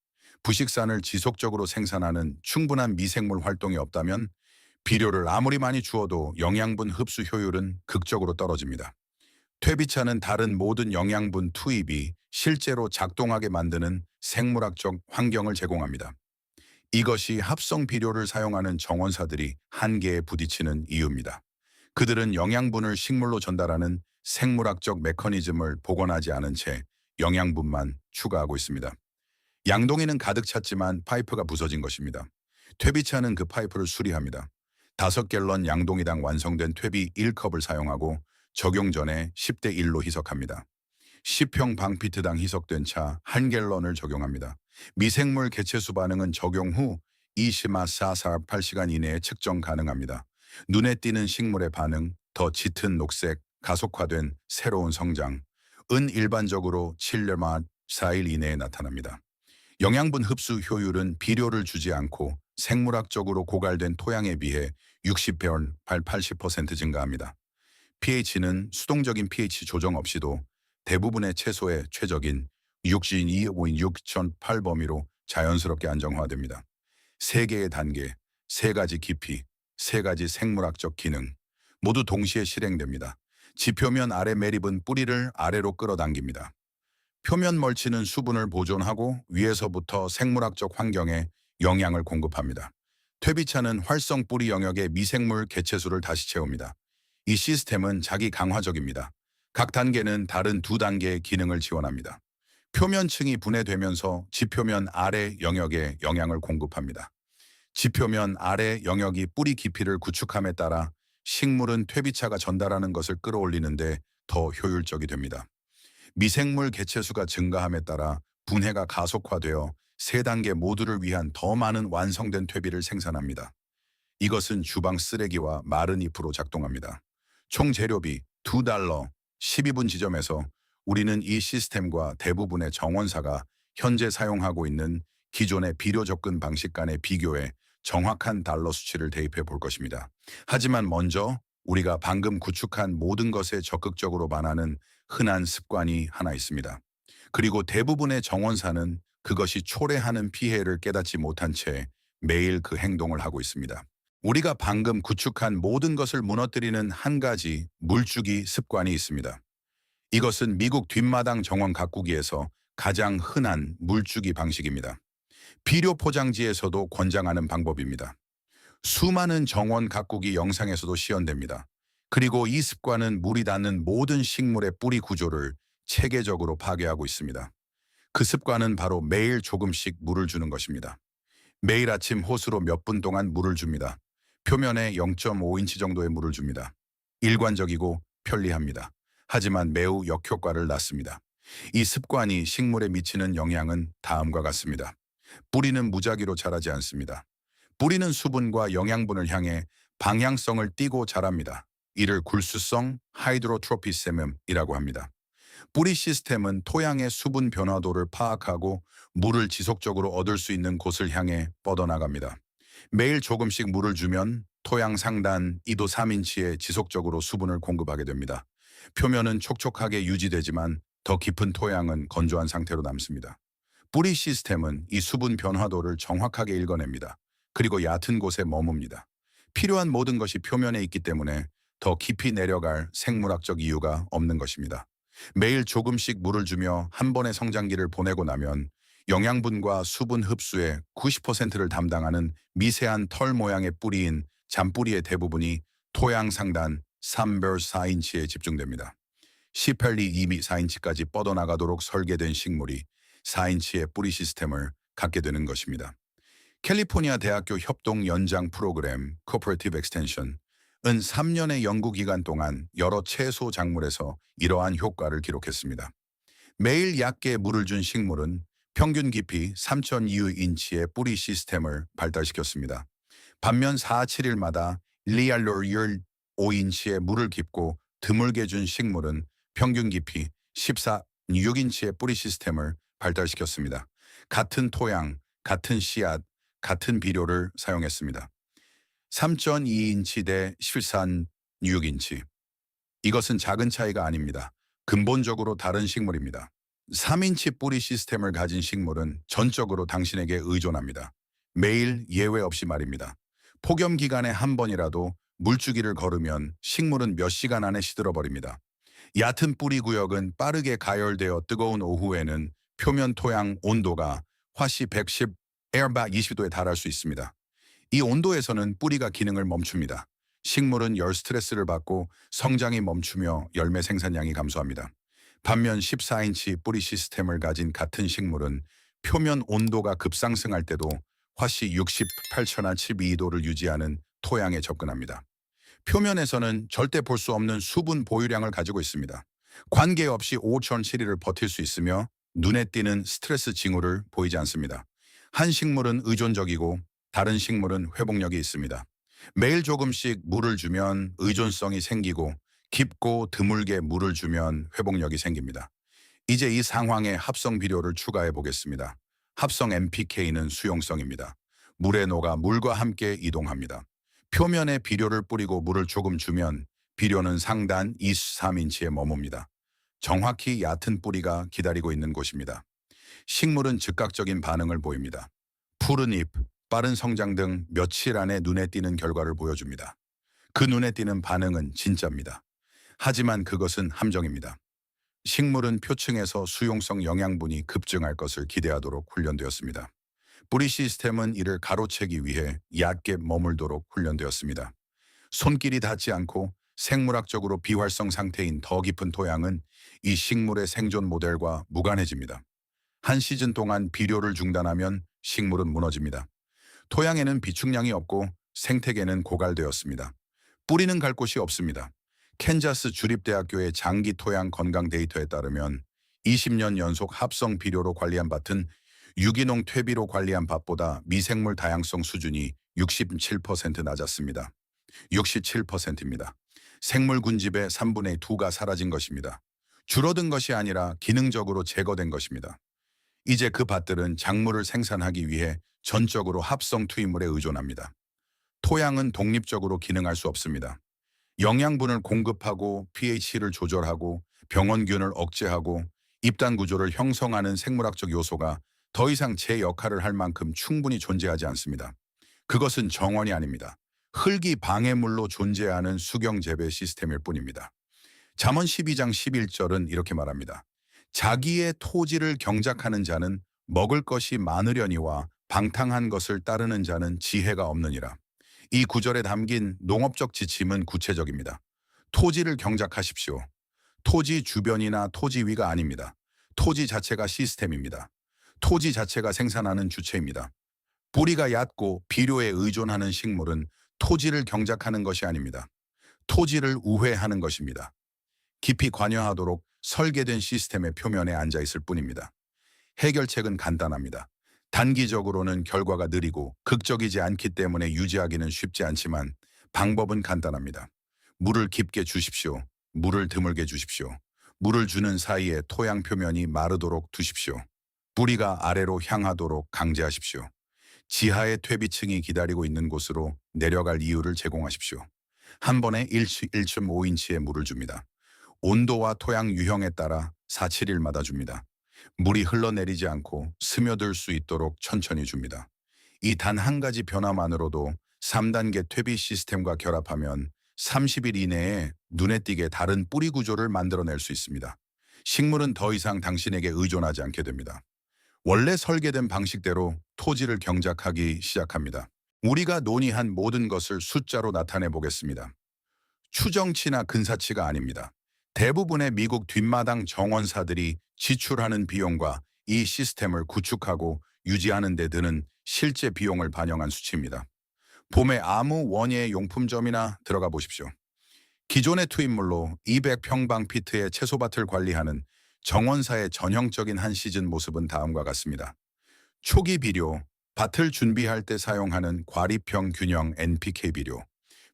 부식산을 지속적으로 생산하는 충분한 미생물 활동이 없다면 비료를 아무리 많이 주어도 영양분 흡수 효율은 극적으로 떨어집니다. 퇴비차는 다른 모든 영양분 투입이 실제로 작동하게 만드는 생물학적 환경을 제공합니다. 이것이 합성 비료를 사용하는 정원사들이 한계에 부딪히는 이유입니다. 그들은 영양분을 식물로 전달하는 생물학적 메커니즘을 복원하지 않은 채 영양분만 추가하고 있습니다. 양동이는 가득 찼지만 파이프가 부서진 것입니다. 퇴비차는 그 파이프를 수리합니다. 5갤런 양동이당 완성된 퇴비 1컵을 사용하고 적용 전에 10대 1로 희석합니다. 10평 방피트당 희석된 차 1갤런을 적용합니다. 미생물 개체수 반응은 적용 후 24-48시간 이내에 측정 가능합니다. 눈에 띄는 식물의 반응, 더 짙은 녹색, 가속화된 새로운 성장, 은 일반적으로 7년 4일 이내에 나타납니다. 영양분 흡수 효율은 비료를 주지 않고 생물학적으로 고갈된 토양에 비해 60배, 80% 증가합니다. pH는 수동적인 pH 조정 없이도 대부분의 채소의 최적인 6.2-6.8 범위로 자연스럽게 안정화됩니다. 3개의 단계, 3가지 깊이, 3가지 생물학적 기능 모두 동시에 실행됩니다. 지표면 아래 매립은 뿌리를 아래로 끌어당깁니다. 표면 멀치는 수분을 보존하고 위에서부터 생물학적 환경에 영양을 공급합니다. 퇴비차는 활성 뿌리 영역의 미생물 개체수를 다시 채웁니다. 이 시스템은 자기 강화적입니다. 각 단계는 다른 2단계의 기능을 지원합니다. 표면층이 분해되면서 지표면 아래 영역에 영양을 공급합니다. 지표면 아래 영역이 뿌리 깊이를 구축함에 따라 식물은 퇴비차가 전달하는 것을 끌어올리는데 더 효율적이 됩니다. 미생물 개체수가 증가함에 따라 분해가 가속화되어 3단계 모두를 위한 더 많은 완성된 퇴비를 생산합니다. 이것은 주방 쓰레기와 마른 잎으로 작동합니다. 총 재료비 $2, 12분 지점에서 우리는 이 시스템과 대부분의 정원사가 현재 사용하고 있는 기존의 비료 접근 방식 간의 비교에 정확한 달러 수치를 대입해 볼 것입니다. 하지만 먼저 우리가 방금 구축한 모든 것에 적극적으로 반하는 흔한 습관이 하나 있습니다. 그리고 대부분의 정원사는 그것이 초래하는 피해를 깨닫지 못한 채 매일 그 행동을 하고 있습니다. 우리가 방금 구축한 모든 것을 무너뜨리는 한 가지 물주기 습관이 있습니다. 이것은 미국 뒷마당 정원 가꾸기에서 가장 흔한 물주기 방식입니다. 비료 포장지에서도 권장하는 방법입니다. 수많은 정원 가꾸기 영상에서도 시연됩니다. 그리고 이 습관은 물이 닿는 모든 식물의 뿌리 구조를 체계적으로 파괴하고 있습니다. 그 습관은 바로 매일 조금씩 물을 주는 것입니다. 매일 아침 호스로 몇 분 동안 물을 줍니다. 표면에 0.5인치 정도의 물을 줍니다. 일관적이고 편리합니다. 하지만 매우 역효과를 낳습니다. 이 습관이 식물에 미치는 영향은 다음과 같습니다. 뿌리는 무작위로 자라지 않습니다. 뿌리는 수분과 영양분을 향해 방향성을 띠고 자랍니다. 이를 굴수성 하이드로트로피셈이라고 합니다. 뿌리 시스템은 토양의 수분 변화도를 파악하고 물을 지속적으로 얻을 수 있는 곳을 향해 뻗어나갑니다. 매일 조금씩 물을 주면 토양 상단 2도 3인치에 지속적으로 수분을 공급하게 됩니다. 표면은 촉촉하게 유지되지만 더 깊은 토양은 건조한 상태로 남습니다. 뿌리 시스템은 이 수분 변화도를 정확하게 읽어냅니다. 그리고 얕은 곳에 머뭅니다. 필요한 모든 것이 표면에 있기 때문에 더 깊이 내려갈 생물학적 이유가 없는 것입니다. 매일 조금씩 물을 주며 한 번의 성장기를 보내고 나면 영양분과 수분 흡수의 90%를 담당하는 미세한 털 모양의 뿌리인 잔뿌리의 대부분이 토양 상단 3별 4인치에 집중됩니다. 18리 2미 4인치까지 뻗어나가도록 설계된 식물이 4인치의 뿌리 시스템을 갖게 되는 것입니다. 캘리포니아 대학교 협동 연장 프로그램 Cooperative Extension은 3년의 연구 기간 동안 여러 채소 작물에서 이러한 효과를 기록했습니다. 매일 얕게 물을 준 식물은 평균 깊이 3,200인치의 뿌리 시스템을 발달시켰습니다. 반면 4-7일마다 리알로 15인치의 물을 깊고 드물게 준 식물은 평균 깊이 14-6인치의 뿌리 시스템을 발달시켰습니다. 같은 토양, 같은 씨앗, 같은 비료를 사용했습니다. 3.2인치 대 14.6인치. 이것은 작은 차이가 아닙니다. 근본적으로 다른 식물입니다. 3인치 뿌리 시스템을 가진 식물은 전적으로 당신에게 의존합니다. 매일 예외 없이 말입니다. 폭염 기간에 한 번이라도 물주기를 걸으면 식물은 몇 시간 안에 시들어버립니다. 얕은 뿌리 구역은 빠르게 가열되어 뜨거운 오후에는 표면 토양 온도가 화씨 110, 에어박 20도에 달할 수 있습니다. 이 온도에서는 뿌리가 기능을 멈춥니다. 식물은 열 스트레스를 받고 성장이 멈추며 열매 생산량이 감소합니다. 반면 14인치 뿌리 시스템을 가진 같은 식물은 표면 온도가 급상승할 때도 화씨 68,000와 72도를 유지하는 토양에 접근합니다. 표면에서는 절대 볼 수 없는 수분 보유량을 가지고 있습니다. 관계없이 5,007일을 버틸 수 있으며 눈에 띄는 스트레스 징후를 보이지 않습니다. 한 식물은 의존적이고 다른 식물은 회복력이 있습니다. 매일 조금씩 물을 주면 의존성이 생기고 깊고 드물게 물을 주면 회복력이 생깁니다. 이제 이 상황에 합성 비료를 추가해 보겠습니다. 합성 NPK는 수용성입니다. 물에 녹아 물과 함께 이동합니다. 표면에 비료를 뿌리고 물을 조금 주면 비료는 상단 23인치에 머뭅니다. 정확히 얕은 뿌리가 기다리고 있는 곳입니다. 식물은 즉각적인 반응을 보입니다. 푸른 잎, 빠른 성장 등 며칠 안에 눈에 띄는 결과를 보여줍니다. 그 눈에 띄는 반응은 진짜입니다. 하지만 그것은 함정입니다. 식물은 표층에서 수용성 영양분이 급증할 것을 기대하도록 훈련되었습니다. 뿌리 시스템은 이를 가로채기 위해 얕게 머물도록 훈련되었습니다. 손길이 닿지 않고 생물학적으로 비활성 상태인 더 깊은 토양은 이 식물의 생존 모델과 무관해집니다. 한 시즌 동안 비료를 중단하면 식물은 무너집니다. 토양에는 비축량이 없고 생태계는 고갈되었습니다. 뿌리는 갈 곳이 없습니다. 캔자스 주립대학교의 장기 토양 건강 데이터에 따르면 20년 연속 합성 비료로 관리한 밭은 유기농 퇴비로 관리한 밭보다 미생물 다양성 수준이 67% 낮았습니다. 67%입니다. 생물 군집의 3분의 2가 사라진 것입니다. 줄어든 것이 아니라 기능적으로 제거된 것입니다. 이제 그 밭들은 작물을 생산하기 위해 전적으로 합성 투입물에 의존합니다. 토양은 독립적으로 기능할 수 없습니다. 영양분을 공급하고 pH를 조절하고 병원균을 억제하고 입단 구조를 형성하는 생물학적 요소가 더 이상 제 역할을 할 만큼 충분히 존재하지 않습니다. 그것은 정원이 아닙니다. 흙이 방해물로 존재하는 수경 재배 시스템일 뿐입니다. 잠언 12장 11절은 이렇게 말합니다. 자기의 토지를 경작하는 자는 먹을 것이 많으려니와 방탕한 것을 따르는 자는 지혜가 없느니라. 이 구절에 담긴 농업적 지침은 구체적입니다. 토지를 경작하십시오. 토지 주변이나 토지 위가 아닙니다. 토지 자체가 시스템입니다. 토지 자체가 생산하는 주체입니다. 뿌리가 얕고 비료에 의존하는 식물은 토지를 경작하는 것이 아닙니다. 토지를 우회하는 것입니다. 깊이 관여하도록 설계된 시스템의 표면에 앉아 있을 뿐입니다. 해결책은 간단합니다. 단기적으로는 결과가 느리고 극적이지 않기 때문에 유지하기는 쉽지 않지만 방법은 간단합니다. 물을 깊게 주십시오. 물을 드물게 주십시오. 물을 주는 사이에 토양 표면이 마르도록 두십시오. 뿌리가 아래로 향하도록 강제하십시오. 지하의 퇴비층이 기다리고 있는 곳으로 내려갈 이유를 제공하십시오. 한 번에 1.5인치의 물을 줍니다. 온도와 토양 유형에 따라 4-7일마다 줍니다. 물이 흘러내리지 않고 스며들 수 있도록 천천히 줍니다. 이 단 한 가지 변화만으로도 3단계 퇴비 시스템과 결합하면 30일 이내에 눈에 띄게 다른 뿌리 구조를 만들어낼 수 있습니다. 식물은 더 이상 당신에게 의존하지 않게 됩니다. 원래 설계된 방식대로 토지를 경작하기 시작합니다. 우리가 논의한 모든 것을 숫자로 나타내 보겠습니다. 추정치나 근사치가 아닙니다. 대부분의 미국 뒷마당 정원사들이 지출하는 비용과 이 시스템을 구축하고 유지하는 데 드는 실제 비용을 반영한 수치입니다. 봄에 아무 원예 용품점이나 들어가 보십시오. 기존의 투입물로 200평방피트의 채소밭을 관리하는 정원사의 전형적인 한 시즌 모습은 다음과 같습니다. 초기 비료, 밭을 준비할 때 사용하는 과립형 균형 NPK 비료,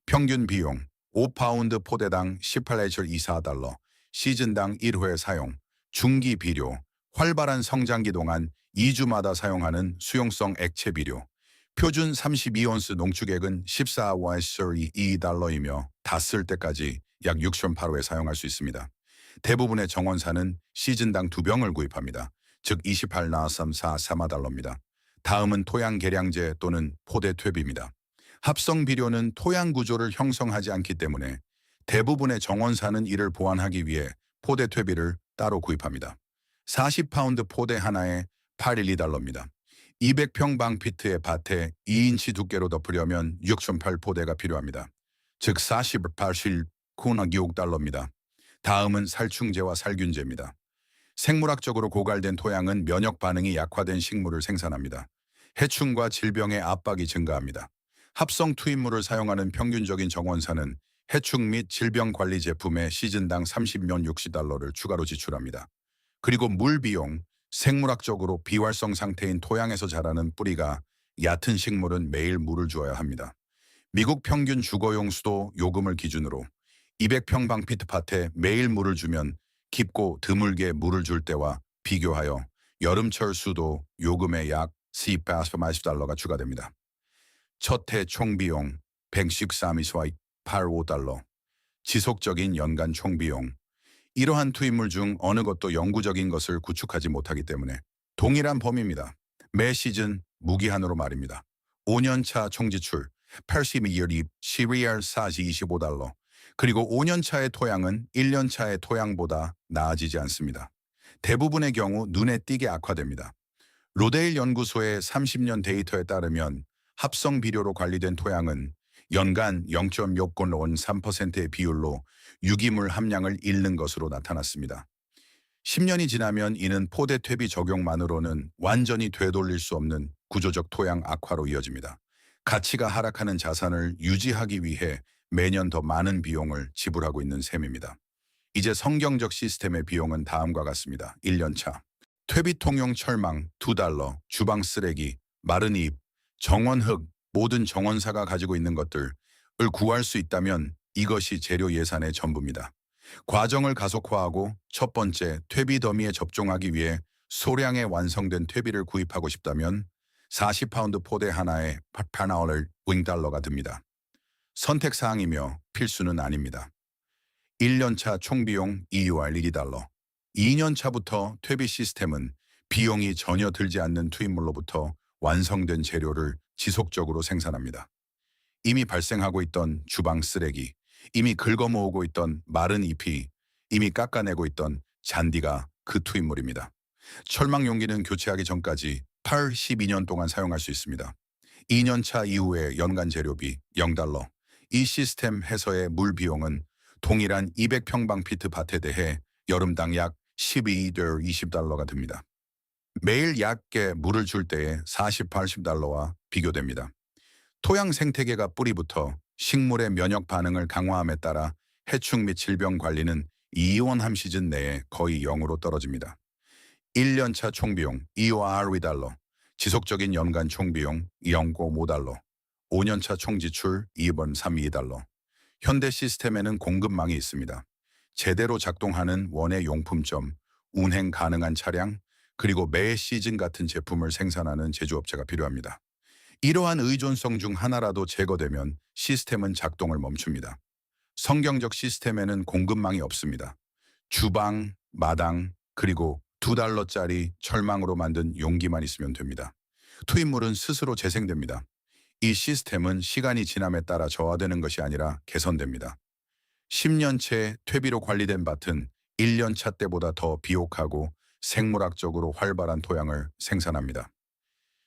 평균 비용 5파운드 포대당 18H24달러, 시즌당 1회 사용, 중기 비료, 활발한 성장기 동안 2주마다 사용하는 수용성 액체 비료, 표준 32온스 농축액은 14WS2달러이며 다 쓸 때까지 약 6.8회 사용할 수 있습니다. 대부분의 정원사는 시즌당 2병을 구입합니다. 즉 28.34달러입니다. 다음은 토양 계량제 또는 포대 퇴비입니다. 합성 비료는 토양 구조를 형성하지 않기 때문에 대부분의 정원사는 이를 보완하기 위해 포대 퇴비를 따로 구입합니다. 40파운드 포대 하나에 812달러입니다. 200평방피트의 밭에 2인치 두께로 덮으려면 6.8포대가 필요합니다. 즉 48.96달러입니다. 다음은 살충제와 살균제입니다. 생물학적으로 고갈된 토양은 면역 반응이 약화된 식물을 생산합니다. 해충과 질병의 압박이 증가합니다. 합성 투입물을 사용하는 평균적인 정원사는 해충 및 질병 관리 제품에 시즌당 30면 60달러를 추가로 지출합니다. 그리고 물 비용, 생물학적으로 비활성 상태인 토양에서 자라는 뿌리가 얕은 식물은 매일 물을 주어야 합니다. 미국 평균 주거용 수도 요금을 기준으로 200평방피트 밭에 매일 물을 주면 깊고 드물게 물을 줄 때와 비교하여 여름철 수도 요금에 약 480달러가 추가됩니다. 첫 해 총비용 113.85달러, 지속적인 연간 총비용. 이러한 투입물 중 어느 것도 영구적인 것을 구축하지 못하기 때문에 동일한 범위입니다. 매 시즌 무기한으로 말입니다. 5년차 총지출 82일 12월 425달러. 그리고 5년차의 토양은 1년차의 토양보다 나아지지 않습니다. 대부분의 경우 눈에 띄게 악화됩니다. 로데일 연구소의 30년 데이터에 따르면 합성 비료로 관리된 토양은 연간 0.603%의 비율로 유기물 함량을 잃는 것으로 나타났습니다. 10년이 지나면 이는 포대 퇴비 적용만으로는 완전히 되돌릴 수 없는 구조적 토양 악화로 이어집니다. 가치가 하락하는 자산을 유지하기 위해 매년 더 많은 비용을 지불하고 있는 셈입니다. 이제 성경적 시스템의 비용은 다음과 같습니다. 1년차 퇴비통용 철망 2달러, 주방 쓰레기, 마른 잎, 정원흙, 모든 정원사가 가지고 있는 것들을 구할 수 있다면 이것이 재료 예산의 전부입니다. 과정을 가속화하고 첫 번째 퇴비 더미에 접종하기 위해 소량의 완성된 퇴비를 구입하고 싶다면 40파운드 포대 하나에 8달러가 듭니다. 선택사항이며 필수는 아닙니다. 1년차 총비용 2달러. 2년차부터 퇴비 시스템은 비용이 전혀 들지 않는 투입물로부터 완성된 재료를 지속적으로 생산합니다. 이미 발생하고 있던 주방 쓰레기, 이미 긁어모으고 있던 마른 잎이, 이미 깎아내고 있던 잔디가 그 투입물입니다. 철망 용기는 교체하기 전까지 12년 동안 사용할 수 있습니다. 2년차 이후에 연간 재료비 0달러. 이 시스템 해서의 물 비용은 동일한 200평방피트 밭에 대해 여름당 약 20달러가 듭니다. 매일 얕게 물을 줄 때의 80달러와 비교됩니다. 토양 생태계가 뿌리부터 식물의 면역 반응을 강화함에 따라 해충 및 질병 관리는 이원함 시즌 내에 거의 0으로 떨어집니다. 1년차 총비용 2달러, 지속적인 연간 총비용 0.5달러, 5년차 총지출 2.32달러. 현대 시스템에는 공급망이 있습니다. 제대로 작동하는 원예 용품점, 운행 가능한 차량, 그리고 매 시즌 같은 제품을 생산하는 제조업체가 필요합니다. 이러한 의존성 중 하나라도 제거되면 시스템은 작동을 멈춥니다. 성경적 시스템에는 공급망이 없습니다. 주방, 마당, 그리고 2달러짜리 철망으로 만든 용기만 있으면 됩니다. 투입물은 스스로 재생됩니다. 이 시스템은 시간이 지남에 따라 저하되는 것이 아니라 개선됩니다. 10년째 퇴비로 관리된 밭은 1년차 때보다 더 비옥하고 생물학적으로 활발한 토양을 생산합니다.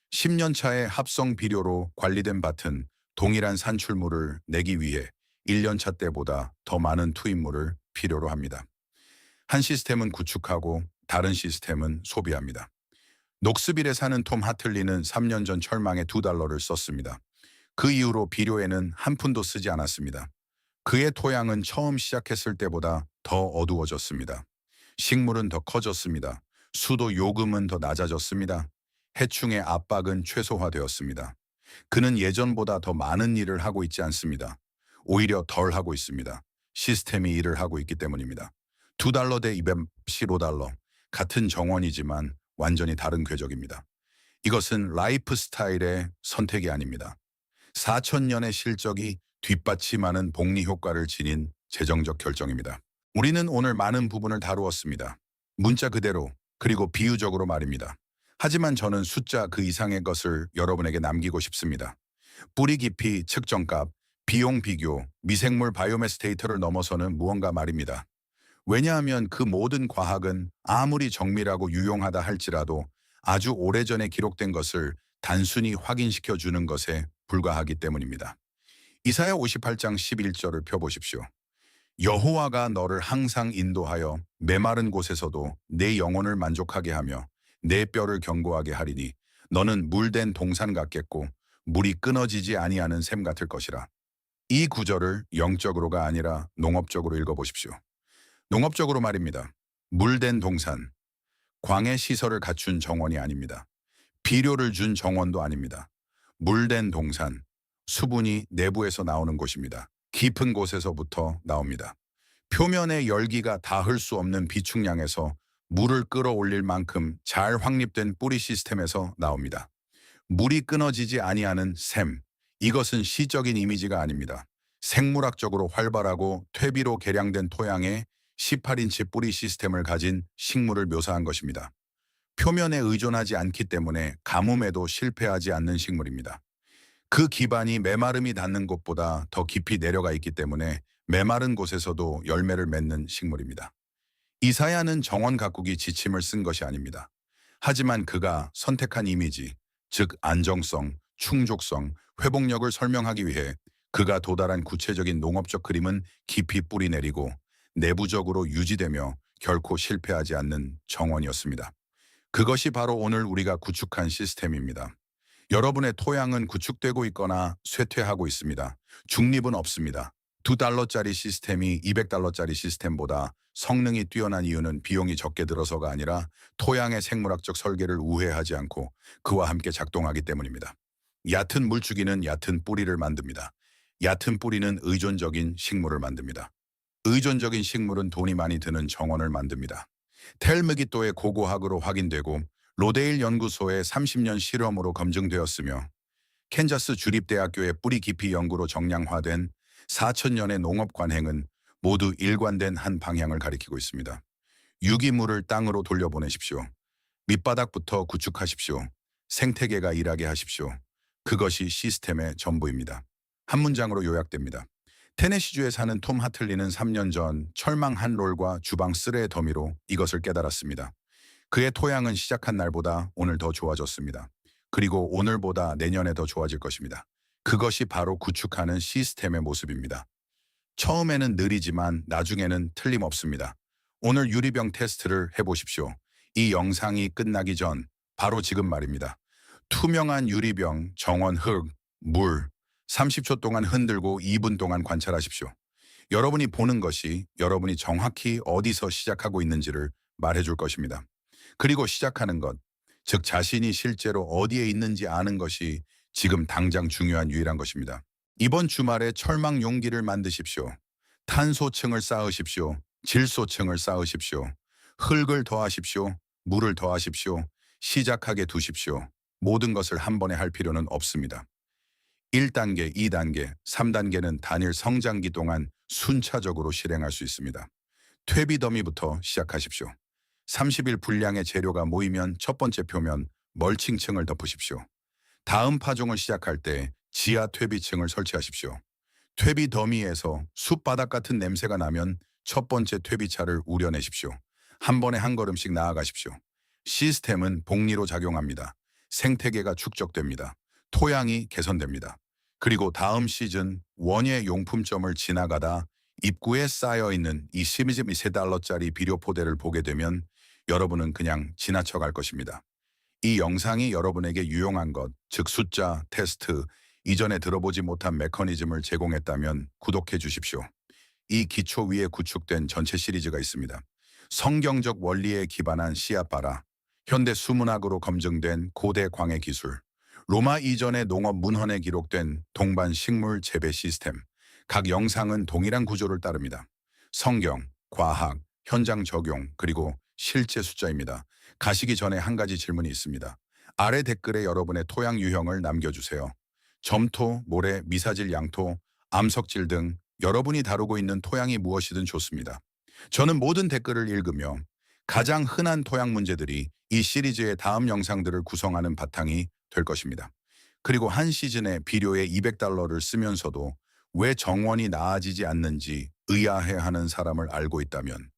10년차의 합성 비료로 관리된 밭은 동일한 산출물을 내기 위해 1년차 때보다 더 많은 투입물을 필요로 합니다. 한 시스템은 구축하고 다른 시스템은 소비합니다. 녹스빌에 사는 톰 하틀리는 3년 전 철망에 $2를 썼습니다. 그 이후로 비료에는 한 푼도 쓰지 않았습니다. 그의 토양은 처음 시작했을 때보다 더 어두워졌습니다. 식물은 더 커졌습니다. 수도 요금은 더 낮아졌습니다. 해충의 압박은 최소화되었습니다. 그는 예전보다 더 많은 일을 하고 있지 않습니다. 오히려 덜 하고 있습니다. 시스템이 일을 하고 있기 때문입니다. $2 대 $215. 같은 정원이지만 완전히 다른 궤적입니다. 이것은 라이프 스타일의 선택이 아닙니다. 4,000년의 실적이 뒷받침하는 복리 효과를 지닌 재정적 결정입니다. 우리는 오늘 많은 부분을 다루었습니다. 문자 그대로 그리고 비유적으로 말입니다. 하지만 저는 숫자 그 이상의 것을 여러분에게 남기고 싶습니다. 뿌리 깊이 측정값, 비용 비교, 미생물 바이오매스 데이터를 넘어서는 무언가 말입니다. 왜냐하면 그 모든 과학은 아무리 정밀하고 유용하다 할지라도 아주 오래전에 기록된 것을 단순히 확인시켜 주는 것에 불과하기 때문입니다. 이사야 58장 11절을 펴보십시오. 여호와가 너를 항상 인도하여 메마른 곳에서도 내 영혼을 만족하게 하며 내 뼈를 견고하게 하리니 너는 물된 동산 같겠고 물이 끊어지지 아니하는 샘 같을 것이라. 이 구절을 영적으로가 아니라 농업적으로 읽어보십시오. 농업적으로 말입니다. 물된 동산, 광해 시설을 갖춘 정원이 아닙니다. 비료를 준 정원도 아닙니다. 물된 동산, 수분이 내부에서 나오는 곳입니다. 깊은 곳에서부터 나옵니다. 표면의 열기가 닿을 수 없는 비축량에서 물을 끌어올릴 만큼 잘 확립된 뿌리 시스템에서 나옵니다. 물이 끊어지지 아니하는 샘, 이것은 시적인 이미지가 아닙니다. 생물학적으로 활발하고 퇴비로 개량된 토양에 18인치 뿌리 시스템을 가진 식물을 묘사한 것입니다. 표면에 의존하지 않기 때문에 가뭄에도 실패하지 않는 식물입니다. 그 기반이 메마름이 닿는 곳보다 더 깊이 내려가 있기 때문에 메마른 곳에서도 열매를 맺는 식물입니다. 이사야는 정원 가꾸기 지침을 쓴 것이 아닙니다. 하지만 그가 선택한 이미지, 즉 안정성, 충족성, 회복력을 설명하기 위해 그가 도달한 구체적인 농업적 그림은 깊이 뿌리 내리고 내부적으로 유지되며 결코 실패하지 않는 정원이었습니다. 그것이 바로 오늘 우리가 구축한 시스템입니다. 여러분의 토양은 구축되고 있거나 쇠퇴하고 있습니다. 중립은 없습니다. $2짜리 시스템이 $200짜리 시스템보다 성능이 뛰어난 이유는 비용이 적게 들어서가 아니라 토양의 생물학적 설계를 우회하지 않고 그와 함께 작동하기 때문입니다. 얕은 물주기는 얕은 뿌리를 만듭니다. 얕은 뿌리는 의존적인 식물을 만듭니다. 의존적인 식물은 돈이 많이 드는 정원을 만듭니다. 텔메기또의 고고학으로 확인되고 로데일 연구소의 30년 실험으로 검증되었으며 캔자스 주립대학교의 뿌리 깊이 연구로 정량화된 4,000년의 농업 관행은 모두 일관된 한 방향을 가리키고 있습니다. 유기물을 땅으로 돌려보내십시오. 밑바닥부터 구축하십시오. 생태계가 일하게 하십시오. 그것이 시스템의 전부입니다. 한 문장으로 요약됩니다. 테네시주에 사는 톰 하틀리는 3년 전 철망 한 롤과 주방 쓰레의 더미로 이것을 깨달았습니다. 그의 토양은 시작한 날보다 오늘 더 좋아졌습니다. 그리고 오늘보다 내년에 더 좋아질 것입니다. 그것이 바로 구축하는 시스템의 모습입니다. 처음에는 느리지만 나중에는 틀림없습니다. 오늘 유리병 테스트를 해보십시오. 이 영상이 끝나기 전 바로 지금 말입니다. 투명한 유리병, 정원 흙, 물, 30초 동안 흔들고 2분 동안 관찰하십시오. 여러분이 보는 것이 여러분이 정확히 어디서 시작하고 있는지를 말해줄 것입니다. 그리고 시작하는 것, 즉 자신이 실제로 어디에 있는지 아는 것이 지금 당장 중요한 유일한 것입니다. 이번 주말에 철망 용기를 만드십시오. 탄소층을 쌓으십시오. 질소층을 쌓으십시오. 흙을 더하십시오. 물을 더하십시오. 시작하게 두십시오. 모든 것을 한 번에 할 필요는 없습니다. 1단계, 2단계, 3단계는 단일 성장기 동안 순차적으로 실행할 수 있습니다. 퇴비 더미부터 시작하십시오. 30일 분량의 재료가 모이면 첫 번째 표면, 멀칭층을 덮으십시오. 다음 파종을 시작할 때 지하 퇴비층을 설치하십시오. 퇴비 더미에서 숲바닥 같은 냄새가 나면 첫 번째 퇴비차를 우려내십시오. 한 번에 한 걸음씩 나아가십시오. 시스템은 복리로 작용합니다. 생태계가 축적됩니다. 토양이 개선됩니다. 그리고 다음 시즌 원예 용품점을 지나가다 입구에 쌓여있는 이 12달러짜리 비료포대를 보게 되면 여러분은 그냥 지나쳐 갈 것입니다. 이 영상이 여러분에게 유용한 것, 즉 숫자, 테스트, 이전에 들어보지 못한 메커니즘을 제공했다면 구독해 주십시오. 이 기초 위에 구축된 전체 시리즈가 있습니다. 성경적 원리에 기반한 씨앗바라, 현대 수문학으로 검증된 고대 광해 기술, 로마 이전의 농업 문헌에 기록된 동반 식물 재배 시스템, 각 영상은 동일한 구조를 따릅니다. 성경, 과학, 현장 적용, 그리고 실제 숫자입니다. 가시기 전에 한 가지 질문이 있습니다. 아래 댓글에 여러분의 토양 유형을 남겨주세요. 점토, 모래, 미사질 양토, 암석질 등 여러분이 다루고 있는 토양이 무엇이든 좋습니다. 저는 모든 댓글을 읽으며 가장 흔한 토양 문제들이 이 시리즈의 다음 영상들을 구성하는 바탕이 될 것입니다. 그리고 한 시즌에 비료에 200달러를 쓰면서도 왜 정원이 나아지지 않는지 의아해하는 사람을 알고 있다면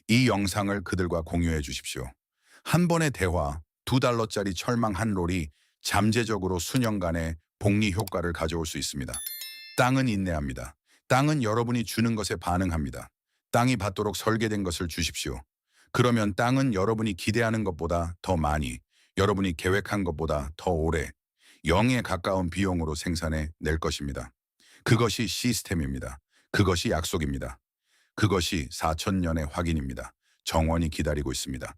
이 영상을 그들과 공유해 주십시오. 한 번의 대화, 2달러짜리 철망 한 롤이 잠재적으로 수년간의 복리 효과를 가져올 수 있습니다. 땅은 인내합니다. 땅은 여러분이 주는 것에 반응합니다. 땅이 받도록 설계된 것을 주십시오. 그러면 땅은 여러분이 기대하는 것보다 더 많이, 여러분이 계획한 것보다 더 오래, 0에 가까운 비용으로 생산해 낼 것입니다. 그것이 시스템입니다. 그것이 약속입니다. 그것이 4천년의 확인입니다. 정원이 기다리고 있습니다.